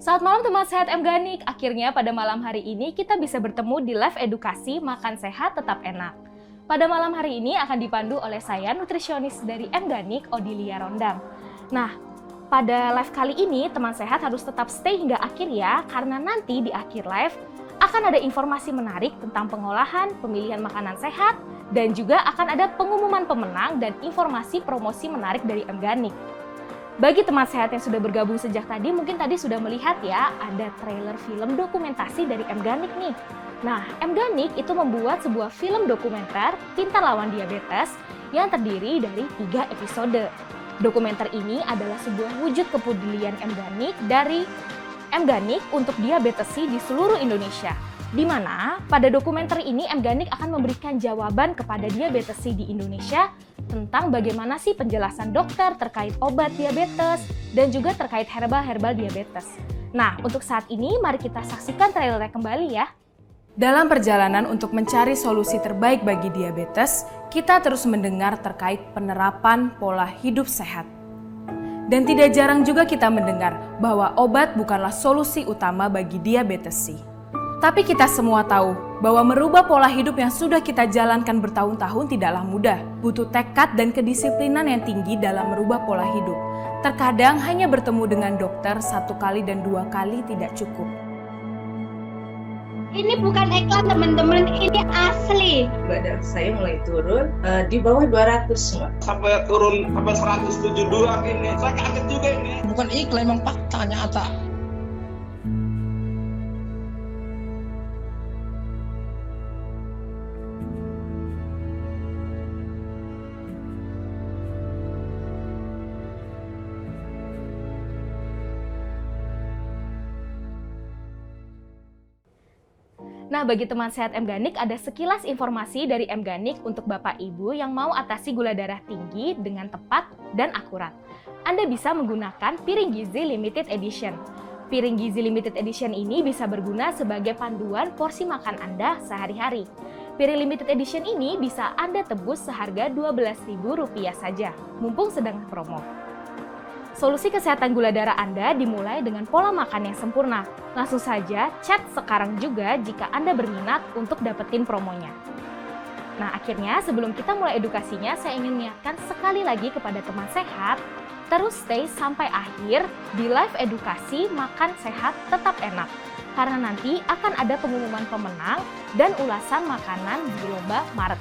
Selamat malam teman sehat M Ganik. Akhirnya pada malam hari ini kita bisa bertemu di live edukasi Makan Sehat Tetap Enak. Pada malam hari ini akan dipandu oleh saya, nutrisionis dari M Ganik, Odilia Rondang. Nah, pada live kali ini teman sehat harus tetap stay hingga akhir ya, karena nanti di akhir live akan ada informasi menarik tentang pengolahan, pemilihan makanan sehat, dan juga akan ada pengumuman pemenang dan informasi promosi menarik dari M Ganik. Bagi teman sehat yang sudah bergabung sejak tadi, mungkin tadi sudah melihat ya, ada trailer film dokumentasi dari M Ganik nih. Nah, M Ganik itu membuat sebuah film dokumenter Pintar Lawan Diabetes yang terdiri dari 3 episode. Dokumenter ini adalah sebuah wujud kepedulian M Ganik dari M Ganik untuk diabetesi di seluruh Indonesia. Di mana pada dokumenter ini M Ganik akan memberikan jawaban kepada diabetesi di Indonesia tentang bagaimana sih penjelasan dokter terkait obat diabetes dan juga terkait herbal diabetes. Nah, untuk saat ini mari kita saksikan trailernya kembali ya. Dalam perjalanan untuk mencari solusi terbaik bagi diabetes, kita terus mendengar terkait penerapan pola hidup sehat. Dan tidak jarang juga kita mendengar bahwa obat bukanlah solusi utama bagi diabetesi. Tapi kita semua tahu bahwa merubah pola hidup yang sudah kita jalankan bertahun-tahun tidaklah mudah. Butuh tekad dan kedisiplinan yang tinggi dalam merubah pola hidup. Terkadang hanya bertemu dengan dokter 1 kali dan 2 kali tidak cukup. Ini bukan iklan teman-teman, ini asli. Badan saya mulai turun di bawah 200 semua. Sampai turun sampai 172 ini. Saya kaget juga ini. Bukan iklan, memang fakta nyata. Nah, bagi teman sehat M Ganik, ada sekilas informasi dari M Ganik untuk Bapak Ibu yang mau atasi gula darah tinggi dengan tepat dan akurat. Anda bisa menggunakan piring gizi limited edition. Piring gizi limited edition ini bisa berguna sebagai panduan porsi makan Anda sehari-hari. Piring limited edition ini bisa Anda tebus seharga Rp12.000 saja, mumpung sedang promo. Solusi kesehatan gula darah Anda dimulai dengan pola makan yang sempurna. Langsung saja chat sekarang juga jika Anda berminat untuk dapetin promonya. Nah, akhirnya sebelum kita mulai edukasinya, saya ingin mengingatkan sekali lagi kepada teman sehat, terus stay sampai akhir di live edukasi Makan Sehat Tetap Enak. Karena nanti akan ada pengumuman pemenang dan ulasan makanan di lomba Maret.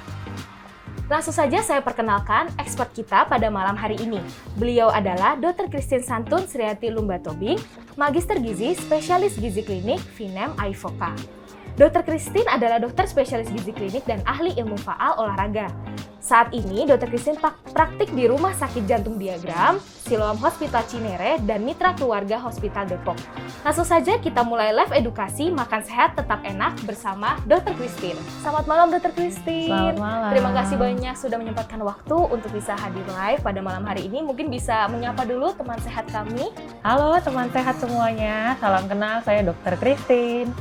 Langsung saja saya perkenalkan expert kita pada malam hari ini. Beliau adalah Dr. Christine Santun Sriati Lumbatobing, Magister Gizi, Spesialis Gizi Klinik, Vinem Aifoka. Dr. Christine adalah dokter spesialis gizi klinik dan ahli ilmu faal olahraga. Saat ini, Dr. Christine praktik di Rumah Sakit Jantung Diagram, Siloam Hospital Cinere, dan Mitra Keluarga Hospital Depok. Langsung saja kita mulai live edukasi Makan Sehat Tetap Enak bersama Dr. Christine. Selamat malam Dr. Christine. Selamat malam. Terima kasih banyak sudah menyempatkan waktu untuk bisa hadir live pada malam hari ini. Mungkin bisa menyapa dulu teman sehat kami. Halo teman sehat semuanya, salam kenal, saya Dr. Christine.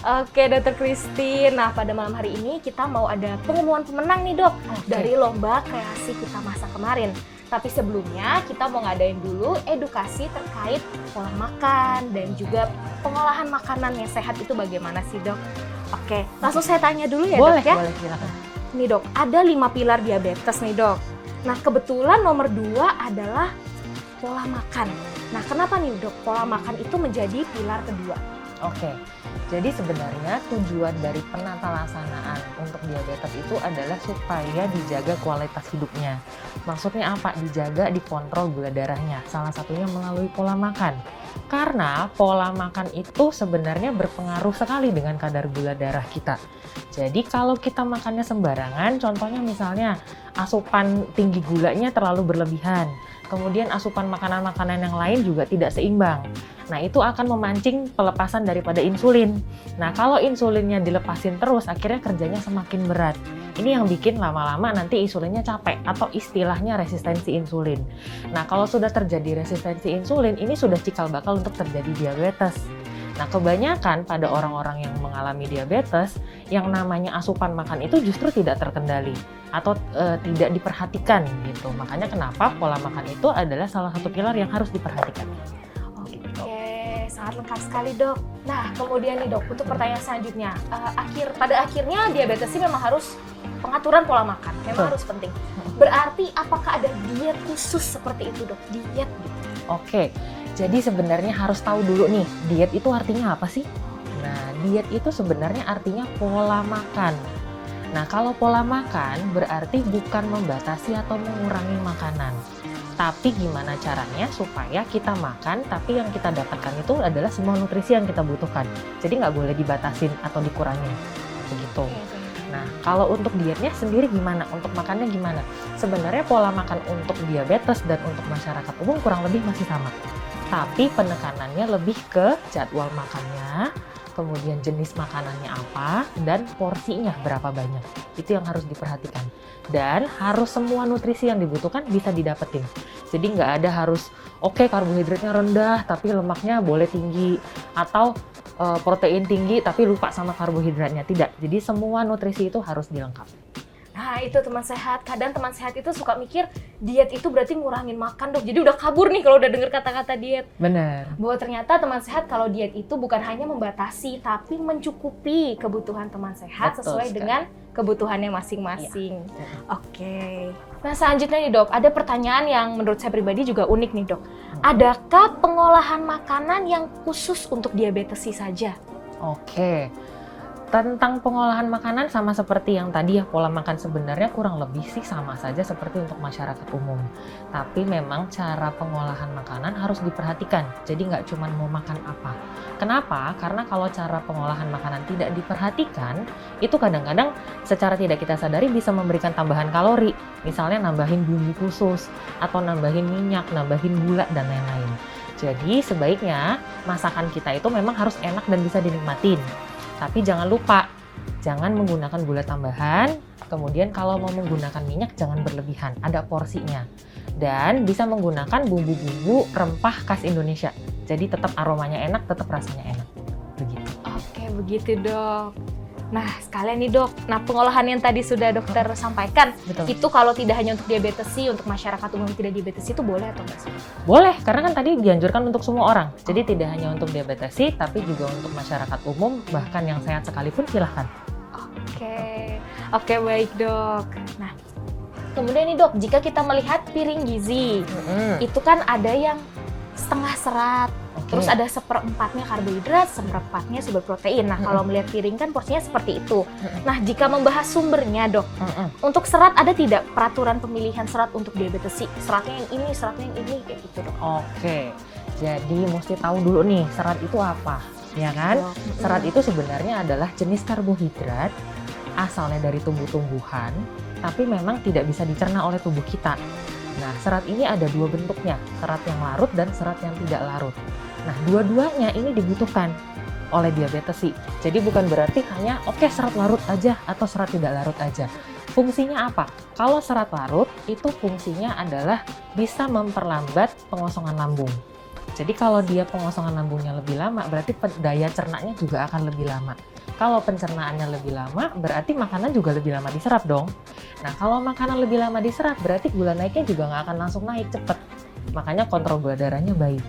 Oke, Dr. Christine. Nah, pada malam hari ini kita mau ada pengumuman pemenang nih, Dok, dari lomba kreasi kita masa kemarin. Tapi sebelumnya kita mau ngadain dulu edukasi terkait pola makan dan juga pengolahan makanan yang sehat itu bagaimana sih, Dok? Oke, langsung saya tanya dulu ya, Boleh, Dok ya. boleh, silakan. Nih, Dok, ada 5 pilar diabetes nih, Dok. Nah, kebetulan nomor 2 adalah pola makan. Nah, kenapa nih, Dok, pola makan itu menjadi pilar kedua? Oke, jadi sebenarnya tujuan dari penata laksanaan untuk diabetes itu adalah supaya dijaga kualitas hidupnya. Maksudnya apa? Dijaga, dikontrol gula darahnya. Salah satunya melalui pola makan. Karena pola makan itu sebenarnya berpengaruh sekali dengan kadar gula darah kita. Jadi kalau kita makannya sembarangan, contohnya misalnya asupan tinggi gulanya terlalu berlebihan, kemudian asupan makanan-makanan yang lain juga tidak seimbang. Nah, itu akan memancing pelepasan daripada insulin. Nah, kalau insulinnya dilepasin terus, akhirnya kerjanya semakin berat. Ini yang bikin lama-lama nanti insulinnya capek atau istilahnya resistensi insulin. Nah, kalau sudah terjadi resistensi insulin, ini sudah cikal bakal untuk terjadi diabetes. Nah, kebanyakan pada orang-orang yang mengalami diabetes, yang namanya asupan makan itu justru tidak terkendali atau tidak diperhatikan gitu. Makanya kenapa pola makan itu adalah salah satu pilar yang harus diperhatikan. sangat lengkap sekali dok. Nah kemudian nih dok, untuk pertanyaan selanjutnya, pada akhirnya diabetes ini memang harus pengaturan pola makan, memang harus penting. Berarti apakah ada diet khusus seperti itu dok? Diet gitu? Oke, jadi sebenarnya harus tahu dulu nih, diet itu artinya apa sih? Nah, diet itu sebenarnya artinya pola makan. Nah, kalau pola makan berarti bukan membatasi atau mengurangi makanan. Tapi gimana caranya supaya kita makan, tapi yang kita dapatkan itu adalah semua nutrisi yang kita butuhkan. Jadi nggak boleh dibatasin atau dikurangin, begitu. Nah, kalau untuk dietnya sendiri gimana? Untuk makannya gimana? Sebenarnya pola makan untuk diabetes dan untuk masyarakat umum kurang lebih masih sama. Tapi penekanannya lebih ke jadwal makannya, kemudian jenis makanannya apa, dan porsinya berapa banyak. Itu yang harus diperhatikan. Dan harus semua nutrisi yang dibutuhkan bisa didapetin. Jadi nggak ada harus, oke, karbohidratnya rendah tapi lemaknya boleh tinggi, atau protein tinggi tapi lupa sama karbohidratnya. Tidak, jadi semua nutrisi itu harus dilengkapi. Nah itu teman sehat, kadang teman sehat itu suka mikir diet itu berarti ngurangin makan dok. Jadi udah kabur nih kalau udah denger kata-kata diet. Benar. Bahwa ternyata teman sehat kalau diet itu bukan hanya membatasi tapi mencukupi kebutuhan teman sehat. Betul, sesuai sekali. Dengan kebutuhannya masing-masing. Ya. Oke. Nah selanjutnya nih dok, ada pertanyaan yang menurut saya pribadi juga unik nih dok. Adakah pengolahan makanan yang khusus untuk diabetes saja? Oke. Tentang pengolahan makanan sama seperti yang tadi ya, pola makan sebenarnya kurang lebih sih sama saja seperti untuk masyarakat umum. Tapi memang cara pengolahan makanan harus diperhatikan, jadi nggak cuma mau makan apa. Kenapa? Karena kalau cara pengolahan makanan tidak diperhatikan, itu kadang-kadang secara tidak kita sadari bisa memberikan tambahan kalori. Misalnya nambahin bumbu khusus, atau nambahin minyak, nambahin gula, dan lain-lain. Jadi sebaiknya masakan kita itu memang harus enak dan bisa dinikmatin. Tapi jangan lupa, jangan menggunakan gula tambahan, kemudian kalau mau menggunakan minyak jangan berlebihan, ada porsinya. Dan bisa menggunakan bumbu-bumbu rempah khas Indonesia. Jadi tetap aromanya enak, tetap rasanya enak. Begitu. Oke, begitu dok. Nah, sekalian nih dok, nah pengolahan yang tadi sudah dokter sampaikan, Betul. Itu kalau tidak hanya untuk diabetes sih, untuk masyarakat umum tidak diabetes itu boleh atau enggak sih? Boleh, karena kan tadi dianjurkan untuk semua orang. Jadi tidak hanya untuk diabetes sih, tapi juga untuk masyarakat umum, bahkan yang sehat sekalipun silahkan. Oke, baik dok. Nah, kemudian nih dok, jika kita melihat piring gizi, itu kan ada yang setengah serat, terus ada seperempatnya karbohidrat, seperempatnya sumber protein. Nah, kalau melihat piring kan porsinya seperti itu. Nah, jika membahas sumbernya dok, untuk serat ada tidak peraturan pemilihan serat untuk diabetes sih? Seratnya yang ini, seratnya yang ini, kayak gitu dok. Oke, jadi mesti tahu dulu nih serat itu apa, ya kan? Serat itu sebenarnya adalah jenis karbohidrat asalnya dari tumbuh-tumbuhan, tapi memang tidak bisa dicerna oleh tubuh kita. Nah, serat ini ada dua bentuknya, serat yang larut dan serat yang tidak larut. Nah, dua-duanya ini dibutuhkan oleh diabetes sih. Jadi bukan berarti hanya serat larut aja atau serat tidak larut aja. Fungsinya apa? Kalau serat larut itu fungsinya adalah bisa memperlambat pengosongan lambung. Jadi kalau dia pengosongan lambungnya lebih lama, berarti daya cernanya juga akan lebih lama. Kalau pencernaannya lebih lama, berarti makanan juga lebih lama diserap dong. Nah, kalau makanan lebih lama diserap, berarti gula naiknya juga nggak akan langsung naik cepet. Makanya kontrol gula darahnya baik.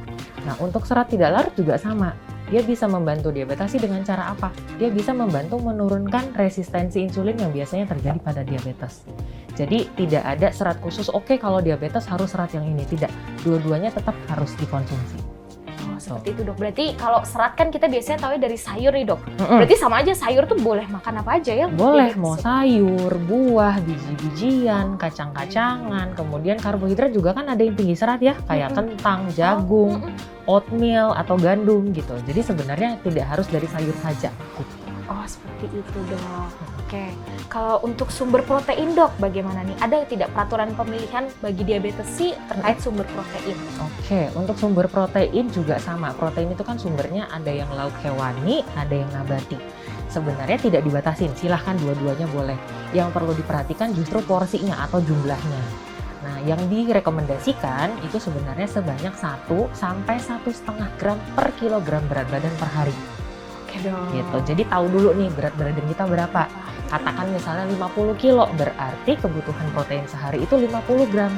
Nah, untuk serat tidak larut juga sama. Dia bisa membantu diabetes dengan cara apa? Dia bisa membantu menurunkan resistensi insulin yang biasanya terjadi pada diabetes. Jadi tidak ada serat khusus, kalau diabetes harus serat yang ini. Tidak, dua-duanya tetap harus dikonsumsi. Seperti itu dok. Berarti kalau serat kan kita biasanya tahu dari sayur nih dok. Berarti sama aja sayur tuh boleh makan apa aja ya? Boleh, mau sayur, buah, biji-bijian, kacang-kacangan. Kemudian karbohidrat juga kan ada yang tinggi serat ya, kayak kentang, jagung, oatmeal atau gandum gitu. Jadi sebenarnya tidak harus dari sayur saja. Gitu. Oh seperti itu dok. Oke. Kalau untuk sumber protein dok, bagaimana nih? Ada tidak peraturan pemilihan bagi diabetes sih terkait sumber protein? Oke, untuk sumber protein juga sama. Protein itu kan sumbernya ada yang lauk hewani, ada yang nabati. Sebenarnya tidak dibatasin, silahkan dua-duanya boleh. Yang perlu diperhatikan justru porsinya atau jumlahnya. Nah, yang direkomendasikan itu sebenarnya sebanyak 1 sampai 1,5 gram per kilogram berat badan per hari. Gitu. Jadi tahu dulu nih berat badan kita berapa. Katakan misalnya 50 kilo, berarti kebutuhan protein sehari itu 50 gram.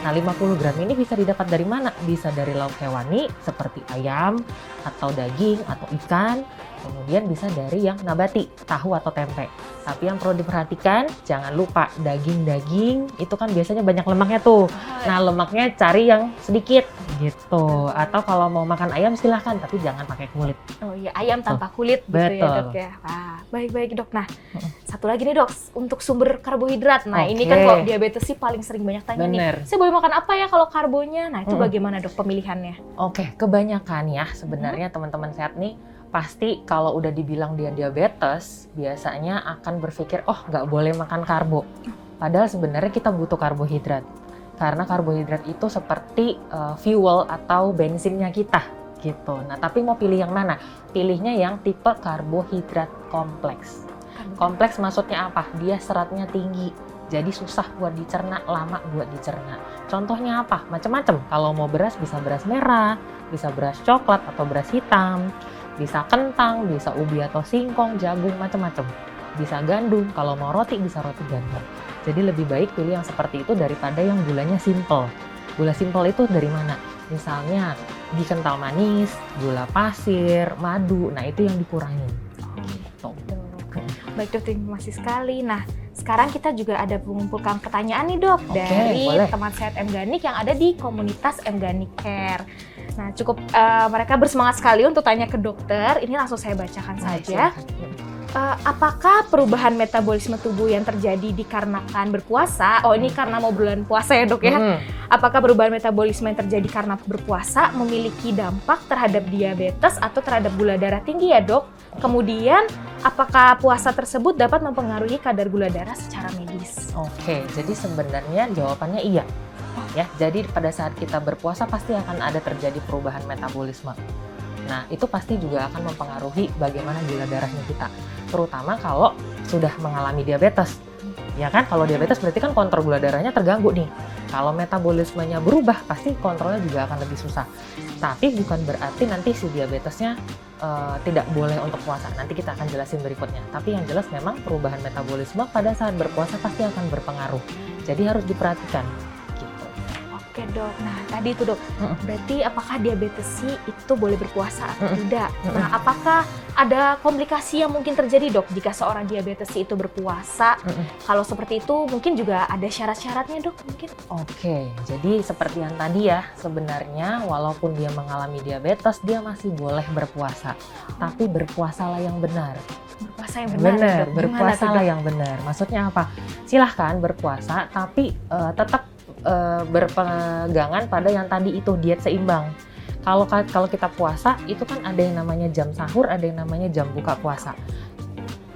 Nah, 50 gram ini bisa didapat dari mana? Bisa dari lauk hewani seperti ayam atau daging atau ikan. Kemudian bisa dari yang nabati, tahu atau tempe. Tapi yang perlu diperhatikan, jangan lupa daging-daging itu kan biasanya banyak lemaknya tuh. Nah, lemaknya cari yang sedikit gitu. Atau kalau mau makan ayam silahkan, tapi jangan pakai kulit. Oh iya, ayam tanpa kulit gitu ya, Betul. Dok ya. Baik-baik, Dok. Nah, satu lagi nih, Dok, untuk sumber karbohidrat. Nah, ini Oke. kan kalau diabetes sih paling sering banyak tanya Bener. nih. Saya boleh makan apa ya kalau karbonya? Nah, itu bagaimana, Dok, pemilihannya? Oke, kebanyakan ya sebenarnya teman-teman sehat nih pasti kalau udah dibilang dia diabetes biasanya akan berpikir nggak boleh makan karbo. Padahal sebenarnya kita butuh karbohidrat karena karbohidrat itu seperti fuel atau bensinnya kita gitu. Nah, tapi mau pilih yang mana? Pilihnya yang tipe karbohidrat kompleks. Kompleks maksudnya apa? Dia seratnya tinggi. Jadi susah buat dicerna, lama buat dicerna. Contohnya apa? Macam-macam. Kalau mau beras bisa beras merah, bisa beras coklat atau beras hitam, bisa kentang, bisa ubi atau singkong, jagung, macam-macam. Bisa gandum, kalau mau roti bisa roti gandum. Jadi lebih baik pilih yang seperti itu daripada yang gulanya simple. Gula simple itu dari mana? Misalnya di kental manis, gula pasir, madu, nah itu yang dikurangin. Gitu. Baik, Dok, terima kasih sekali. Nah, sekarang kita juga ada mengumpulkan pertanyaan nih, Dok, Oke, dari boleh. teman sehat MGanik yang ada di komunitas MGanik Care. Nah, cukup mereka bersemangat sekali untuk tanya ke dokter. Ini langsung saya bacakan saja. Apakah perubahan metabolisme tubuh yang terjadi dikarenakan berpuasa? Oh, ini karena mau bulan puasa ya, Dok ya. Apakah perubahan metabolisme yang terjadi karena berpuasa memiliki dampak terhadap diabetes atau terhadap gula darah tinggi ya, Dok? Kemudian, apakah puasa tersebut dapat mempengaruhi kadar gula darah secara medis? Oke, jadi sebenarnya jawabannya iya. Ya, jadi pada saat kita berpuasa pasti akan ada terjadi perubahan metabolisme. Nah, itu pasti juga akan mempengaruhi bagaimana gula darahnya kita. Terutama kalau sudah mengalami diabetes. Ya kan, kalau diabetes berarti kan kontrol gula darahnya terganggu nih. Kalau metabolismenya berubah, pasti kontrolnya juga akan lebih susah. Tapi bukan berarti nanti si diabetesnya tidak boleh untuk puasa. Nanti kita akan jelasin berikutnya. Tapi yang jelas memang perubahan metabolisme pada saat berpuasa pasti akan berpengaruh. Jadi harus diperhatikan. Gitu. Oke, Dok. Nah, tadi itu, Dok. Berarti apakah diabetes itu boleh berpuasa atau tidak? Nah, apakah ada komplikasi yang mungkin terjadi, Dok, jika seorang diabetes itu berpuasa? Kalau seperti itu mungkin juga ada syarat-syaratnya, Dok, mungkin? Oke, jadi seperti yang tadi ya, sebenarnya walaupun dia mengalami diabetes, dia masih boleh berpuasa. Tapi berpuasalah yang benar. Berpuasa yang benar, ya, Benar, Dok? Gimana berpuasalah tuh, Dok? yang benar. Maksudnya apa? Silahkan berpuasa, tapi tetap berpegangan pada yang tadi itu, diet seimbang. Kalau kita puasa, itu kan ada yang namanya jam sahur, ada yang namanya jam buka puasa.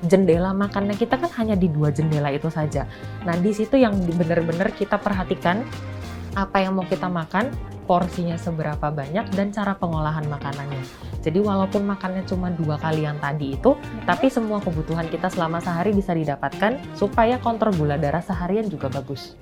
Jendela makannya kita kan hanya di 2 jendela itu saja. Nah, di situ yang benar-benar kita perhatikan apa yang mau kita makan, porsinya seberapa banyak, dan cara pengolahan makanannya. Jadi walaupun makannya cuma 2 kali yang tadi itu, tapi semua kebutuhan kita selama sehari bisa didapatkan supaya kontrol gula darah seharian juga bagus.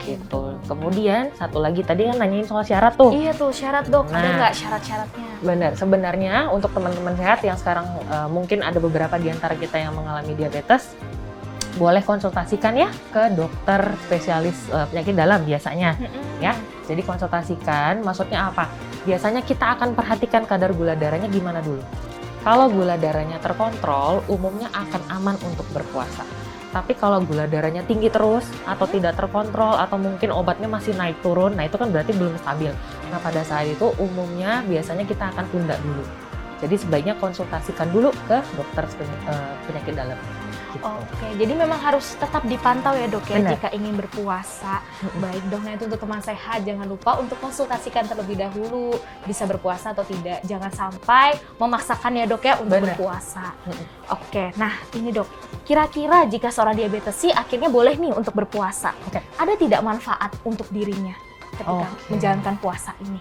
Gitu. Kemudian satu lagi tadi kan nanyain soal syarat tuh. Iya tuh, syarat, Dok. Ada Nah. nggak syarat-syaratnya? Benar, sebenarnya untuk teman-teman sehat yang sekarang mungkin ada beberapa di antara kita yang mengalami diabetes, boleh konsultasikan ya ke dokter spesialis penyakit dalam biasanya. Ya, jadi konsultasikan, maksudnya apa? Biasanya kita akan perhatikan kadar gula darahnya gimana dulu. Kalau gula darahnya terkontrol, umumnya akan aman untuk berpuasa. Tapi kalau gula darahnya tinggi terus, atau tidak terkontrol, atau mungkin obatnya masih naik turun, nah itu kan berarti belum stabil. Nah, pada saat itu umumnya biasanya kita akan tunda dulu. Jadi sebaiknya konsultasikan dulu ke dokter penyakit dalam. Gitu. Oke, jadi memang harus tetap dipantau ya, Dok ya, Benar. jika ingin berpuasa. Baik, Dok. Nah, itu untuk teman sehat, jangan lupa untuk konsultasikan terlebih dahulu bisa berpuasa atau tidak. Jangan sampai memaksakan ya, Dok ya, untuk Benar. berpuasa. Oke, nah ini, Dok. Kira-kira jika seorang diabetes akhirnya boleh nih untuk berpuasa, Oke. ada tidak manfaat untuk dirinya ketika Oke. menjalankan puasa ini?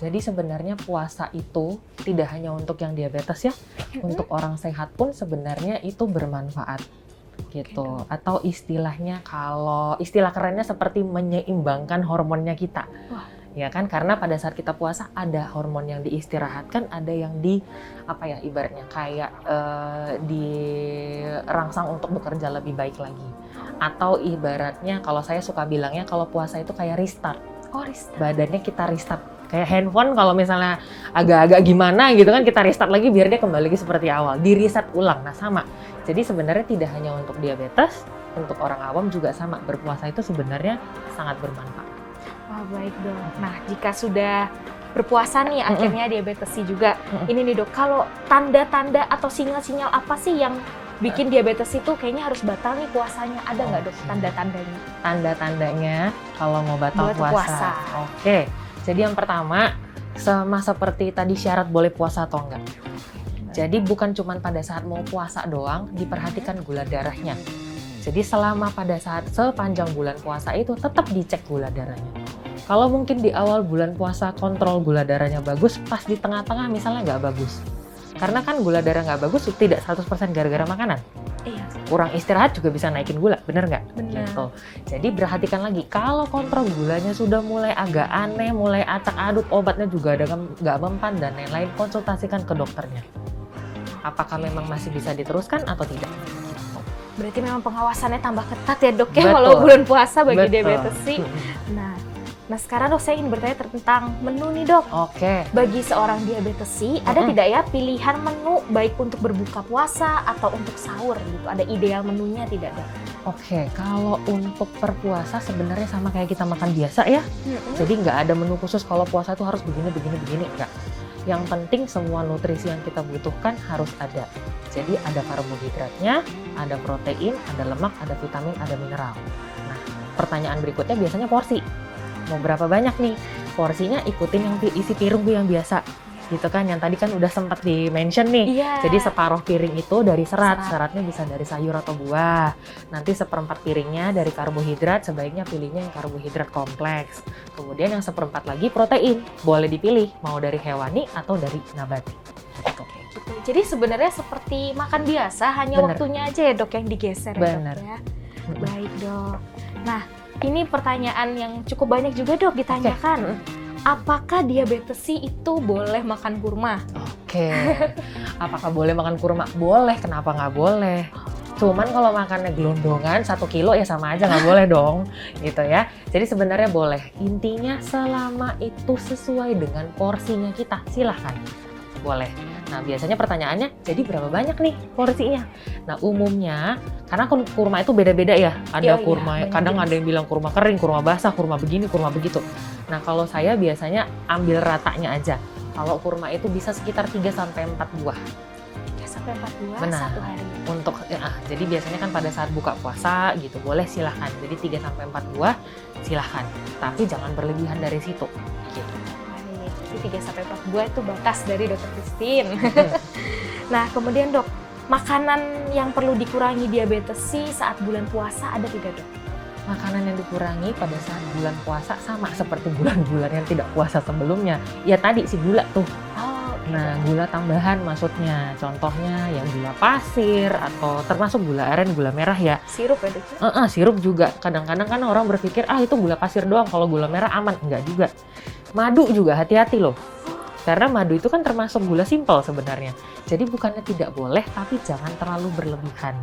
Jadi sebenarnya puasa itu tidak hanya untuk yang diabetes ya, untuk orang sehat pun sebenarnya itu bermanfaat gitu. Atau istilahnya, kalau istilah kerennya seperti menyeimbangkan hormonnya kita. Wah. Ya kan, karena pada saat kita puasa ada hormon yang diistirahatkan, ada yang ibaratnya kayak dirangsang untuk bekerja lebih baik lagi. Atau ibaratnya kalau saya suka bilangnya kalau puasa itu kayak restart. Oh, restart. Badannya kita restart. Kayak handphone kalau misalnya agak-agak gimana gitu kan, kita restart lagi biar dia kembali lagi seperti awal. Di reset ulang. Nah sama. Jadi sebenarnya tidak hanya untuk diabetes, untuk orang awam juga sama. Berpuasa itu sebenarnya sangat bermanfaat. Wah, baik dok. Nah, jika sudah berpuasa nih, akhirnya diabetesi juga. Ini nih dok, kalau tanda-tanda atau sinyal-sinyal apa sih yang bikin diabetes itu kayaknya harus batal nih puasanya? Ada nggak dok tanda-tandanya? Tanda-tandanya kalau mau batal Batal puasa. Oke, jadi yang pertama, sama seperti tadi syarat boleh puasa atau enggak. Jadi bukan cuma pada saat mau puasa doang, diperhatikan gula darahnya. Jadi selama pada saat sepanjang bulan puasa itu tetap dicek gula darahnya. Kalau mungkin di awal bulan puasa kontrol gula darahnya bagus, pas di tengah-tengah misalnya nggak bagus. Karena kan gula darah nggak bagus tidak 100% gara-gara makanan. Iya. Kurang istirahat juga bisa naikin gula, bener nggak? Bener. Gitu. Jadi perhatikan lagi, kalau kontrol gulanya sudah mulai agak aneh, mulai acak-aduk, obatnya juga ada nggak mempan dan lain-lain, konsultasikan ke dokternya. Apakah memang masih bisa diteruskan atau tidak? Berarti memang pengawasannya tambah ketat ya dok ya, Betul. kalau bulan puasa bagi Betul. diabetes sih. Nah sekarang dok saya ingin bertanya tentang menu nih dok. Oke. Bagi seorang diabetesi, ada tidak ya pilihan menu baik untuk berbuka puasa atau untuk sahur gitu? Ada ideal menunya tidak dok? Oke, kalau untuk berpuasa sebenarnya sama kayak kita makan biasa ya. Jadi nggak ada menu khusus kalau puasa itu harus begini, enggak. Yang penting semua nutrisi yang kita butuhkan harus ada. Jadi ada karbohidratnya, ada protein, ada lemak, ada vitamin, ada mineral. Nah, pertanyaan berikutnya biasanya porsi. Mau berapa banyak nih? Porsinya ikutin yang isi piring yang biasa. Gitu kan, yang tadi kan udah sempat di-mention nih. Iya. Jadi separuh piring itu dari seratnya bisa dari sayur atau buah. Nanti seperempat piringnya dari karbohidrat, sebaiknya pilihnya yang karbohidrat kompleks. Kemudian yang seperempat lagi protein, boleh dipilih mau dari hewani atau dari nabati. Gitu. Jadi sebenarnya seperti makan biasa, hanya Bener. waktunya aja ya dok yang digeser ya Bener. dok ya. Baik dok. Nah ini pertanyaan yang cukup banyak juga dok ditanyakan. Apakah diabetesi itu boleh makan kurma? Oke. Apakah boleh makan kurma? Boleh, kenapa nggak boleh? Cuman kalau makannya gelondongan 1 kilo ya sama aja nggak boleh dong, gitu ya. Jadi sebenarnya boleh. Intinya selama itu sesuai dengan porsinya kita, silahkan. Boleh. Nah biasanya pertanyaannya, jadi berapa banyak nih porsinya? Nah umumnya, karena kurma itu beda-beda ya. Ada Iya, kurma, banyak kadang jenis. ada yang bilang kurma kering, kurma basah, kurma begini, kurma begitu. Nah kalau saya biasanya ambil ratanya aja. Kalau kurma itu bisa sekitar 3-4 buah. 3-4 buah Benar. satu hari. Untuk jadi biasanya kan pada saat buka puasa gitu, boleh silahkan. Jadi 3-4 buah silahkan. Tapi jangan berlebihan dari situ. Gitu. Baik, 3-4 buah itu batas dari dokter Christine. Nah kemudian dok, makanan yang perlu dikurangi diabetesi saat bulan puasa ada tidak dok? Makanan yang dikurangi pada saat bulan puasa sama seperti bulan-bulan yang tidak puasa sebelumnya. Ya tadi si gula tuh. Nah, gula tambahan maksudnya. Contohnya yang gula pasir atau termasuk gula aren, gula merah ya. Sirup ya dok? Sirup juga. Kadang-kadang kan orang berpikir, itu gula pasir doang, kalau gula merah aman. Enggak juga. Madu juga hati-hati loh. Karena madu itu kan termasuk gula simpel sebenarnya. Jadi bukannya tidak boleh, tapi jangan terlalu berlebihan.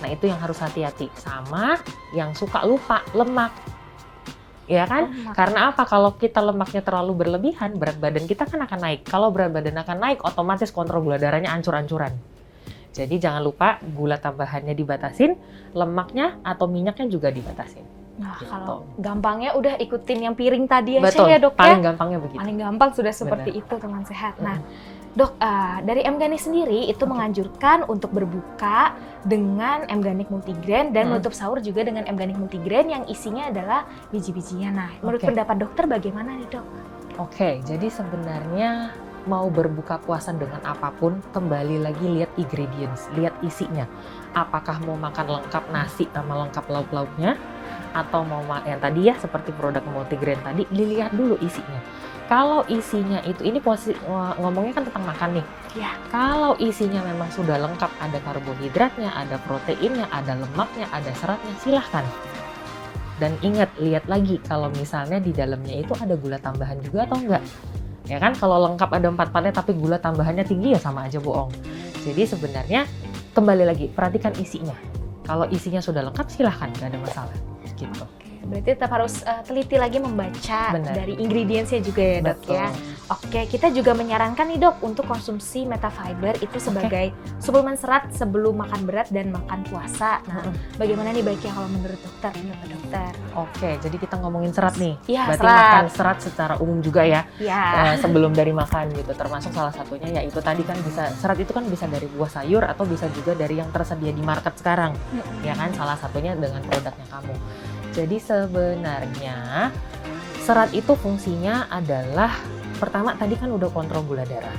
Nah itu yang harus hati-hati. Sama yang suka lupa, lemak. Ya kan? Lemak. Karena apa? Kalau kita lemaknya terlalu berlebihan, berat badan kita kan akan naik. Kalau berat badan akan naik, otomatis kontrol gula darahnya ancur-ancuran. Jadi jangan lupa gula tambahannya dibatasin, lemaknya atau minyaknya juga dibatasin. Nah Gitu. kalau gampangnya udah ikutin yang piring tadi aja Betul, ya dok paling ya? gampangnya begitu. Paling gampang sudah seperti itu teman sehat. Nah dok, dari M-Ganik sendiri itu menganjurkan untuk berbuka dengan M-Ganik multigrain dan menutup sahur juga dengan M-Ganik multigrain yang isinya adalah biji-bijian. Nah, menurut Oke. pendapat dokter bagaimana nih dok? Oke, jadi sebenarnya mau berbuka puasa dengan apapun, kembali lagi lihat ingredients, lihat isinya. Apakah mau makan lengkap nasi sama lengkap lauk-lauknya, atau mau yang tadi ya seperti produk multigrain tadi, dilihat dulu isinya. Kalau isinya itu, ini posisi ngomongnya kan tentang makan nih. Ya. Kalau isinya memang sudah lengkap, ada karbohidratnya, ada proteinnya, ada lemaknya, ada seratnya, silahkan. Dan ingat, lihat lagi kalau misalnya di dalamnya itu ada gula tambahan juga atau enggak. Ya kan, kalau lengkap ada 4 partnya tapi gula tambahannya tinggi ya sama aja bohong. Jadi sebenarnya kembali lagi, perhatikan isinya. Kalau isinya sudah lengkap silahkan, nggak ada masalah. Gitu. Berarti tetap harus teliti lagi membaca Benar. dari ingredientsnya juga ya dok Betul. ya. Oke, kita juga menyarankan nih dok untuk konsumsi metafiber itu sebagai suplemen serat sebelum makan berat dan makan puasa. Nah, bagaimana nih baiknya kalau menurut dokter, menurut dokter? Oke, jadi kita ngomongin serat nih. Iya, Berarti serat. makan serat secara umum juga ya. Ya. Sebelum dari makan gitu. Termasuk salah satunya yaitu tadi kan bisa, serat itu kan bisa dari buah sayur atau bisa juga dari yang tersedia di market sekarang. Ya kan, salah satunya dengan produknya kamu. Jadi sebenarnya serat itu fungsinya adalah pertama tadi kan udah kontrol gula darah,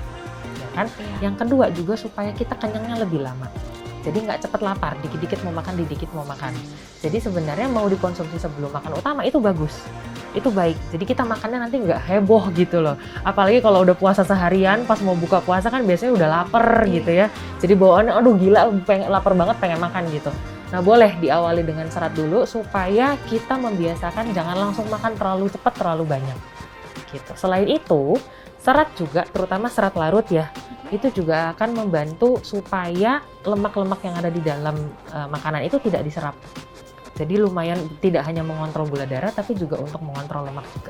ya kan? Iya. Yang kedua juga supaya kita kenyangnya lebih lama. Jadi nggak cepet lapar, dikit-dikit mau makan, dikit mau makan. Jadi sebenarnya mau dikonsumsi sebelum makan utama itu bagus, itu baik. Jadi kita makannya nanti nggak heboh gitu loh. Apalagi kalau udah puasa seharian, pas mau buka puasa kan biasanya udah lapar gitu ya. Jadi bawaannya, aduh gila, pengen lapar banget, pengen makan gitu. Nah boleh diawali dengan serat dulu supaya kita membiasakan jangan langsung makan terlalu cepat, terlalu banyak. Gitu. Selain itu, serat juga, terutama serat larut ya, itu juga akan membantu supaya lemak-lemak yang ada di dalam makanan itu tidak diserap. Jadi lumayan tidak hanya mengontrol gula darah, tapi juga untuk mengontrol lemak juga.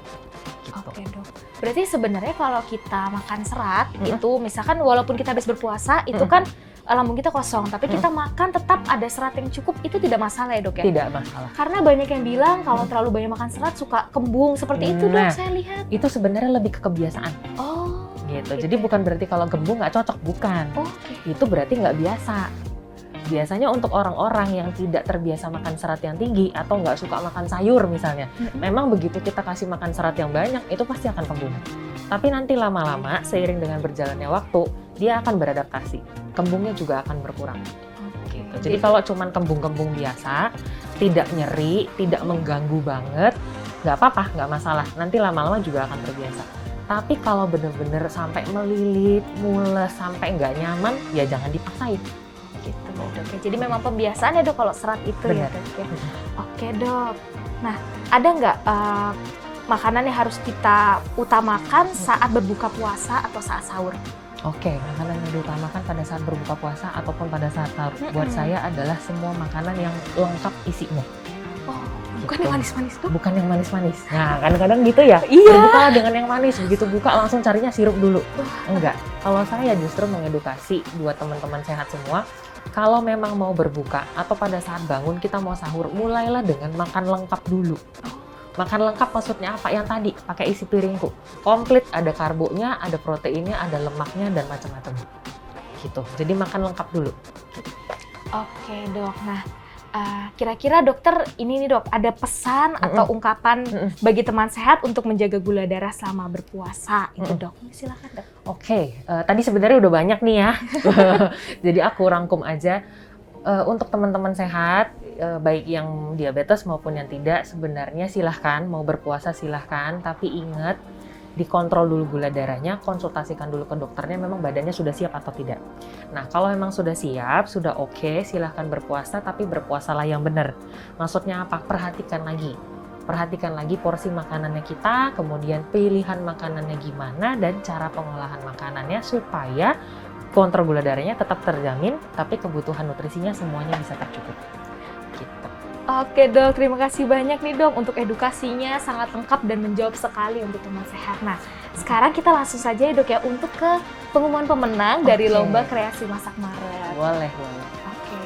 Gitu. Oke dok. Berarti sebenarnya kalau kita makan serat itu misalkan walaupun kita habis berpuasa itu kan lambung kita kosong, tapi kita makan tetap ada serat yang cukup, itu tidak masalah ya dok ya? Tidak masalah. Karena banyak yang bilang kalau terlalu banyak makan serat suka kembung seperti itu dok, Nah, saya lihat. Itu sebenarnya lebih ke kebiasaan. Oh, Gitu. gitu Jadi ya. bukan berarti kalau gembung nggak cocok, bukan. Oke. Itu berarti nggak biasa. Biasanya untuk orang-orang yang tidak terbiasa makan serat yang tinggi atau nggak suka makan sayur misalnya, memang begitu kita kasih makan serat yang banyak, itu pasti akan kembung. Tapi nanti lama-lama, seiring dengan berjalannya waktu, dia akan beradaptasi. Kembungnya juga akan berkurang. Gitu. Jadi kalau cuman kembung-kembung biasa, tidak nyeri, tidak mengganggu banget, nggak apa-apa, nggak masalah. Nanti lama-lama juga akan terbiasa. Tapi kalau bener-bener sampai melilit, mules, sampai nggak nyaman, ya jangan dipaksain. Gitu dok ya. Jadi memang pembiasaan ya dok kalau serat itu ya Benar. dok ya. Oke dok. Nah, ada nggak makanan yang harus kita utamakan saat berbuka puasa atau saat sahur? Oke, makanan yang diutamakan pada saat berbuka puasa ataupun pada saat sahur buat saya adalah semua makanan yang lengkap isinya. Oh, bukan Gitu. yang manis-manis dok? Bukan yang manis-manis. Nah, kadang-kadang gitu ya. Iya. Berbuka dengan yang manis, begitu buka langsung carinya sirup dulu. Enggak. Kalau saya justru mengedukasi buat teman-teman sehat semua, kalau memang mau berbuka atau pada saat bangun kita mau sahur, mulailah dengan makan lengkap dulu. Makan lengkap maksudnya apa? Yang tadi, pakai isi piringku. Komplit, ada karbonya, ada proteinnya, ada lemaknya, dan macam-macam. Gitu. Jadi makan lengkap dulu. Oke dok. Nah, kira-kira dokter ini nih dok, ada pesan atau ungkapan bagi teman sehat untuk menjaga gula darah selama berpuasa itu dok? Silakan dok. Oke, tadi sebenarnya udah banyak nih ya. Jadi aku rangkum aja. Untuk teman-teman sehat, baik yang diabetes maupun yang tidak, sebenarnya silahkan, mau berpuasa silahkan, tapi ingat, dikontrol dulu gula darahnya, konsultasikan dulu ke dokternya, memang badannya sudah siap atau tidak. Nah, kalau memang sudah siap, sudah oke, silahkan berpuasa, tapi berpuasalah yang benar. Maksudnya apa? Perhatikan lagi porsi makanannya kita, kemudian pilihan makanannya gimana, dan cara pengolahan makanannya supaya kontrol gula darahnya tetap terjamin, tapi kebutuhan nutrisinya semuanya bisa tercukupi. Gitu. Oke dok, terima kasih banyak nih dok untuk edukasinya, sangat lengkap dan menjawab sekali untuk teman sehat. Nah, sekarang kita langsung saja ya dok ya untuk ke pengumuman pemenang dari Lomba Kreasi Masak Maret. Boleh. Oke.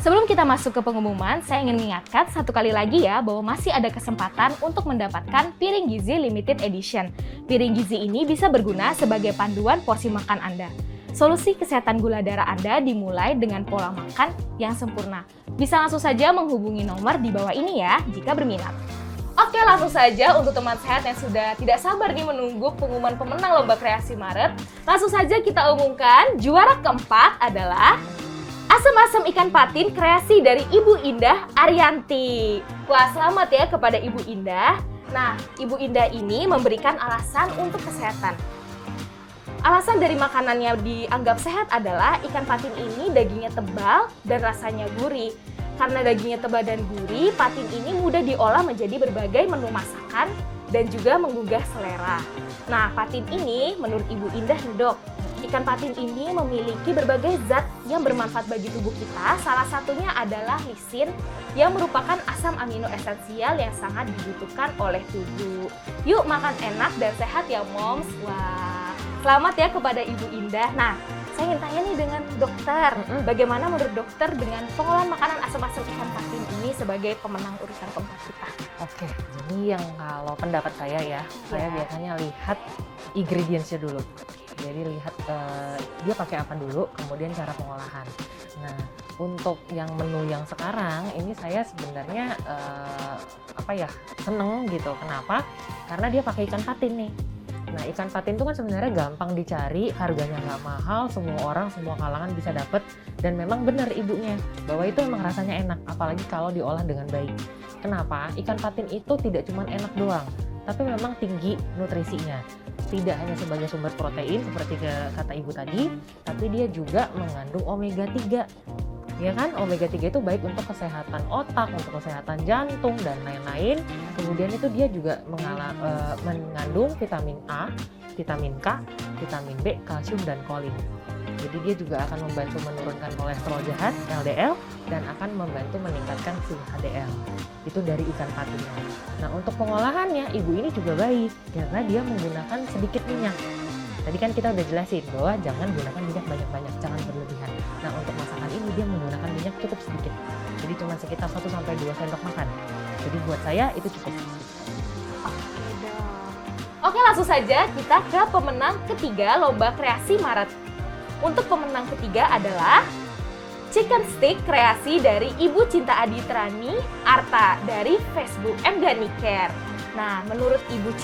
Sebelum kita masuk ke pengumuman, saya ingin mengingatkan satu kali lagi ya bahwa masih ada kesempatan untuk mendapatkan piring gizi limited edition. Piring gizi ini bisa berguna sebagai panduan porsi makan Anda. Solusi kesehatan gula darah Anda dimulai dengan pola makan yang sempurna. Bisa langsung saja menghubungi nomor di bawah ini ya jika berminat. Oke, langsung saja untuk teman sehat yang sudah tidak sabar nih menunggu pengumuman pemenang Lomba Kreasi Maret. Langsung saja kita umumkan juara keempat adalah asam-asam ikan patin kreasi dari Ibu Indah Arianti. Wah, selamat ya kepada Ibu Indah. Nah, Ibu Indah ini memberikan alasan untuk kesehatan. Alasan dari makanannya dianggap sehat adalah ikan patin ini dagingnya tebal dan rasanya gurih. Karena dagingnya tebal dan gurih, patin ini mudah diolah menjadi berbagai menu masakan dan juga menggugah selera. Nah, patin ini menurut Ibu Indah nih dok, ikan patin ini memiliki berbagai zat yang bermanfaat bagi tubuh kita. Salah satunya adalah lisin yang merupakan asam amino esensial yang sangat dibutuhkan oleh tubuh. Yuk makan enak dan sehat ya moms. Wah, selamat ya kepada Ibu Indah. Nah, saya ingin tanya nih dengan dokter, bagaimana menurut dokter dengan pengolahan makanan asam-asam ikan patin ini sebagai pemenang urutan keempat kita? Oke, jadi yang kalau pendapat saya ya, saya biasanya lihat ingredients-nya dulu. Jadi lihat dia pakai apa dulu, kemudian cara pengolahan. Nah, untuk yang menu yang sekarang ini saya sebenarnya seneng gitu. Kenapa? Karena dia pakai ikan patin nih. Nah, ikan patin itu kan sebenarnya gampang dicari, harganya nggak mahal, semua orang, semua kalangan bisa dapet. Dan memang benar ibunya, bahwa itu memang rasanya enak, apalagi kalau diolah dengan baik. Kenapa? Ikan patin itu tidak cuma enak doang, tapi memang tinggi nutrisinya. Tidak hanya sebagai sumber protein seperti kata ibu tadi, tapi dia juga mengandung omega 3. Ya kan, omega 3 itu baik untuk kesehatan otak, untuk kesehatan jantung, dan lain-lain. Kemudian itu dia juga mengandung vitamin A, vitamin K, vitamin B, kalsium, dan kolin. Jadi dia juga akan membantu menurunkan kolesterol jahat, LDL, dan akan membantu meningkatkan si HDL. Itu dari ikan patinnya. Nah, untuk pengolahannya, ibu ini juga baik, karena dia menggunakan sedikit minyak. Tadi kan kita udah jelasin bahwa jangan gunakan minyak banyak-banyak, jangan berlebihan. Nah, untuk masakan ini dia menggunakan minyak cukup sedikit. Jadi cuma sekitar 1-2 sendok makan. Jadi buat saya itu cukup. Oke dok. Oke, langsung saja kita ke pemenang ketiga Lomba Kreasi Maret. Untuk pemenang ketiga adalah Chicken Stick kreasi dari Ibu Cinta Aditrani Arta dari Facebook Mganicare. Nah, menurut Ibu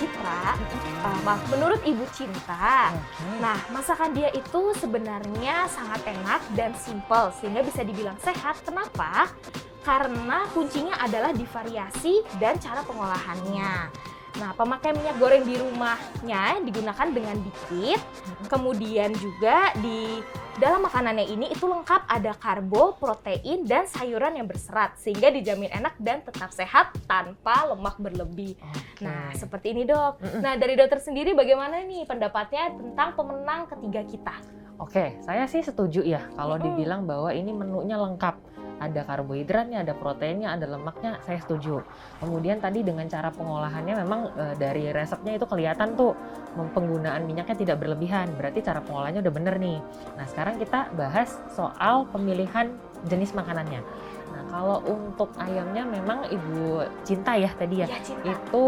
Cinta, nah masakan dia itu sebenarnya sangat enak dan simpel sehingga bisa dibilang sehat. Kenapa? Karena kuncinya adalah di variasi dan cara pengolahannya. Nah, pemakaian minyak goreng di rumahnya digunakan dengan dikit. Kemudian juga di dalam makanannya ini itu lengkap ada karbo, protein, dan sayuran yang berserat sehingga dijamin enak dan tetap sehat tanpa lemak berlebih. Nah, seperti ini dok. Nah, dari dokter sendiri bagaimana nih pendapatnya tentang pemenang ketiga kita? Oke, saya sih setuju ya kalau dibilang bahwa ini menunya lengkap. Ada karbohidratnya, ada proteinnya, ada lemaknya, saya setuju. Kemudian tadi dengan cara pengolahannya memang dari resepnya itu kelihatan tuh penggunaan minyaknya tidak berlebihan. Berarti cara pengolahannya udah bener nih. Nah, sekarang kita bahas soal pemilihan jenis makanannya. Nah, kalau untuk ayamnya memang Ibu Cinta ya tadi ya, itu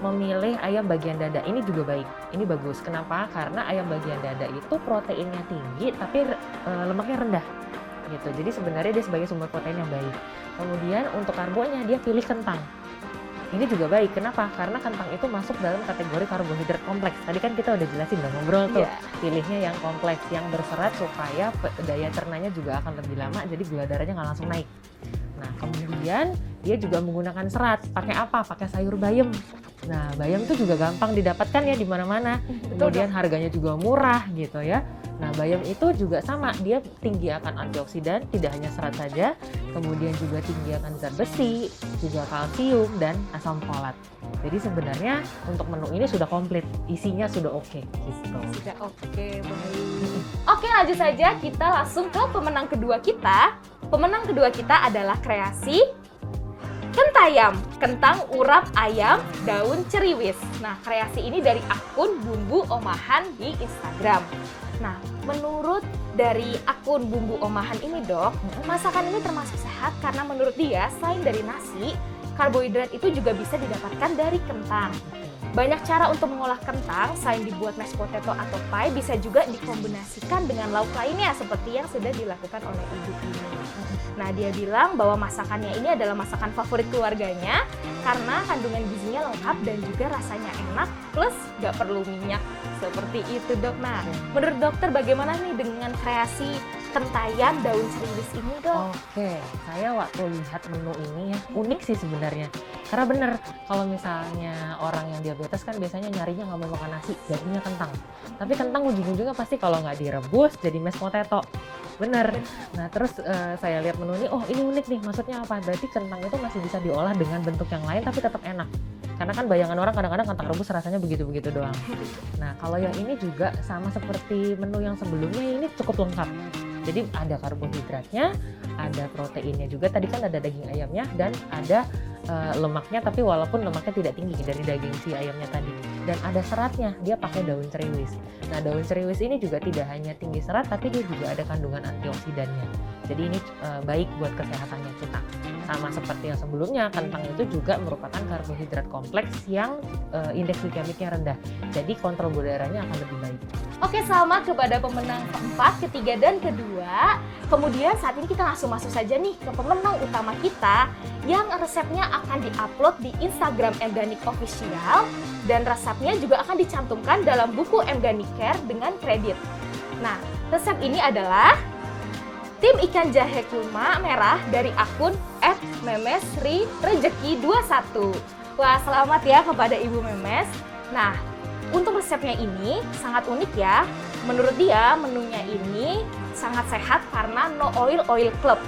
memilih ayam bagian dada. Ini juga baik, ini bagus. Kenapa? Karena ayam bagian dada itu proteinnya tinggi tapi lemaknya rendah. Gitu. Jadi sebenarnya dia sebagai sumber protein yang baik. Kemudian untuk karbonya dia pilih kentang. Ini juga baik. Kenapa? Karena kentang itu masuk dalam kategori karbohidrat kompleks. Tadi kan kita udah jelasin, udah ngobrol tuh. Pilihnya yang kompleks, yang berserat supaya daya cernanya juga akan lebih lama. Jadi gula darahnya nggak langsung naik. Nah, kemudian dia juga menggunakan serat. Pakai apa? Pakai sayur bayam. Nah, bayam itu juga gampang didapatkan ya di mana-mana. Kemudian harganya juga murah gitu ya. Nah, bayam itu juga sama, dia tinggi akan antioksidan, tidak hanya serat saja, kemudian juga tinggi akan zat besi, juga kalsium, dan asam folat. Jadi sebenarnya untuk menu ini sudah komplit, isinya sudah oke. Gitu. Sudah oke, baik. Oke, lanjut saja kita langsung ke pemenang kedua kita. Pemenang kedua kita adalah kreasi Kentayam, kentang urap ayam daun ceriwis. Nah, kreasi ini dari akun Bumbu Omahan di Instagram. Nah, menurut dari akun Bumbu Omahan ini dok, masakan ini termasuk sehat karena menurut dia selain dari nasi, karbohidrat itu juga bisa didapatkan dari kentang. Banyak cara untuk mengolah kentang, selain dibuat mashed potato atau pie, bisa juga dikombinasikan dengan lauk lainnya seperti yang sudah dilakukan oleh ibu ini. Nah, dia bilang bahwa masakannya ini adalah masakan favorit keluarganya karena kandungan gizinya lengkap dan juga rasanya enak, plus gak perlu minyak. Seperti itu dok. Nah, menurut dokter bagaimana nih dengan kreasi kentayam daun ceriwis ini dok? Oke, saya waktu lihat menu ini ya unik sih sebenarnya. Karena bener, kalau misalnya orang yang diabetes kan biasanya nyarinya nggak mau makan nasi, jadinya kentang. Tapi kentang ujung-ujungnya pasti kalau nggak direbus jadi mashed potato. Bener. Nah terus saya lihat menu ini, oh ini unik nih, maksudnya apa? Berarti kentang itu masih bisa diolah dengan bentuk yang lain tapi tetap enak. Karena kan bayangan orang kadang-kadang kentang rebus rasanya begitu-begitu doang. Nah kalau yang ini juga sama seperti menu yang sebelumnya, ini cukup lengkap. Jadi ada karbohidratnya, ada proteinnya juga, tadi kan ada daging ayamnya, dan ada lemaknya, tapi walaupun lemaknya tidak tinggi dari daging si ayamnya tadi. Dan ada seratnya, dia pakai daun ceriwis. Nah daun ceriwis ini juga tidak hanya tinggi serat, tapi dia juga ada kandungan antioksidannya. Jadi ini baik buat kesehatannya kita. Sama seperti yang sebelumnya, kentang itu juga merupakan karbohidrat kompleks yang indeks glikemiknya rendah. Jadi kontrol gula darahnya akan lebih baik. Oke, selamat kepada pemenang keempat, ketiga, dan kedua. Kemudian saat ini kita langsung masuk saja nih ke pemenang utama kita yang resepnya akan diupload di Instagram Mganik Official dan resepnya juga akan dicantumkan dalam buku Mganik Care dengan kredit. Nah, resep ini adalah tim ikan jahe kurma merah dari akun @memesrirejeki21. Wah, selamat ya kepada Ibu Memes. Nah, untuk resepnya ini sangat unik ya. Menurut dia, menunya ini sangat sehat karena no oil club.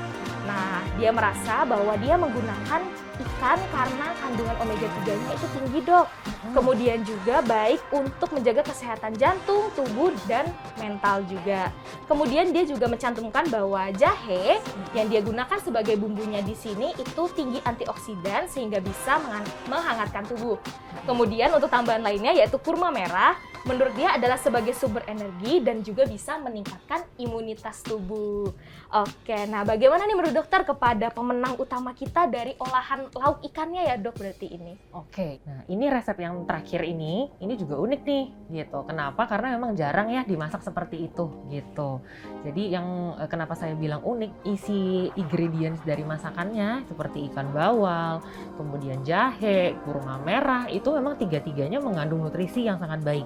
Nah, dia merasa bahwa dia menggunakan ikan karena kandungan omega 3-nya itu tinggi, Dok. Kemudian juga baik untuk menjaga kesehatan jantung, tubuh, dan mental juga. Kemudian dia juga mencantumkan bahwa jahe yang dia gunakan sebagai bumbunya di sini itu tinggi antioksidan sehingga bisa menghangatkan tubuh. Kemudian untuk tambahan lainnya yaitu kurma merah, menurut dia adalah sebagai sumber energi dan juga bisa meningkatkan imunitas tubuh. Oke, nah bagaimana nih menurut dokter kepada pemenang utama kita dari olahan lauk ikannya ya, Dok, berarti ini? Oke, nah ini resep yang terakhir ini juga unik nih gitu. Kenapa? Karena memang jarang ya dimasak seperti itu gitu. Jadi yang kenapa saya bilang unik, isi ingredients dari masakannya seperti ikan bawal, kemudian jahe, kurma merah, itu memang tiga-tiganya mengandung nutrisi yang sangat baik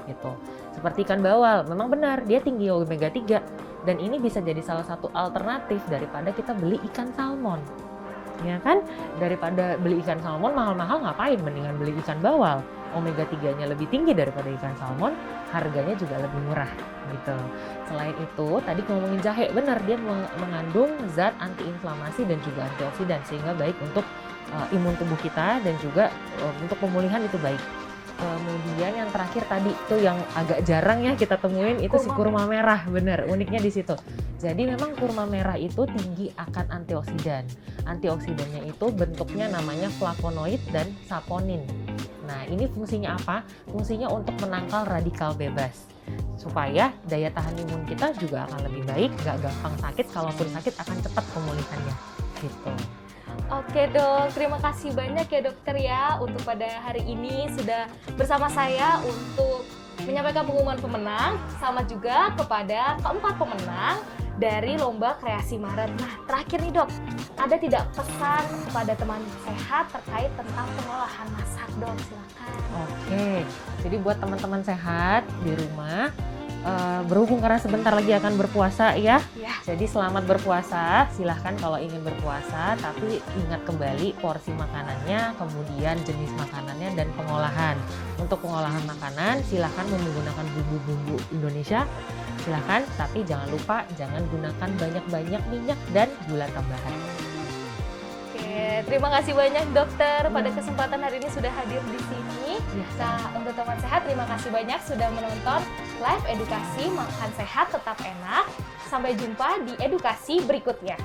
gitu. Seperti ikan bawal, memang benar dia tinggi omega 3 dan ini bisa jadi salah satu alternatif daripada kita beli ikan salmon. Ya kan? Daripada beli ikan salmon mahal-mahal, ngapain, mendingan beli ikan bawal. Omega 3-nya lebih tinggi daripada ikan salmon, harganya juga lebih murah gitu. Selain itu, tadi ngomongin jahe, benar dia mengandung zat antiinflamasi dan juga antioksidan sehingga baik untuk imun tubuh kita dan juga untuk pemulihan itu baik. Kemudian yang terakhir tadi tuh yang agak jarang ya kita temuin itu si kurma merah, bener, uniknya di situ. Jadi memang kurma merah itu tinggi akan antioksidan. Antioksidannya itu bentuknya namanya flavonoid dan saponin. Nah ini fungsinya apa? Fungsinya untuk menangkal radikal bebas supaya daya tahan imun kita juga akan lebih baik, gak gampang sakit, kalaupun sakit akan cepat pemulihannya gitu. Oke, Dok, terima kasih banyak ya dokter ya untuk pada hari ini sudah bersama saya untuk menyampaikan pengumuman pemenang, sama juga kepada keempat pemenang dari Lomba Kreasi Maret. Nah, terakhir nih, Dok, ada tidak pesan kepada teman sehat terkait tentang pengolahan masak, Dok? Silakan. Oke, jadi buat teman-teman sehat di rumah, berhubung karena sebentar lagi akan berpuasa ya. Jadi selamat berpuasa, silahkan kalau ingin berpuasa, tapi ingat kembali porsi makanannya, kemudian jenis makanannya dan pengolahan. Untuk pengolahan makanan silahkan menggunakan bumbu-bumbu Indonesia, silahkan, tapi jangan lupa jangan gunakan banyak-banyak minyak dan gula tambahan. Oke, terima kasih banyak dokter pada kesempatan hari ini sudah hadir di sini. Nah, untuk teman sehat, terima kasih banyak sudah menonton live edukasi Makan Sehat Tetap Enak. Sampai jumpa di edukasi berikutnya.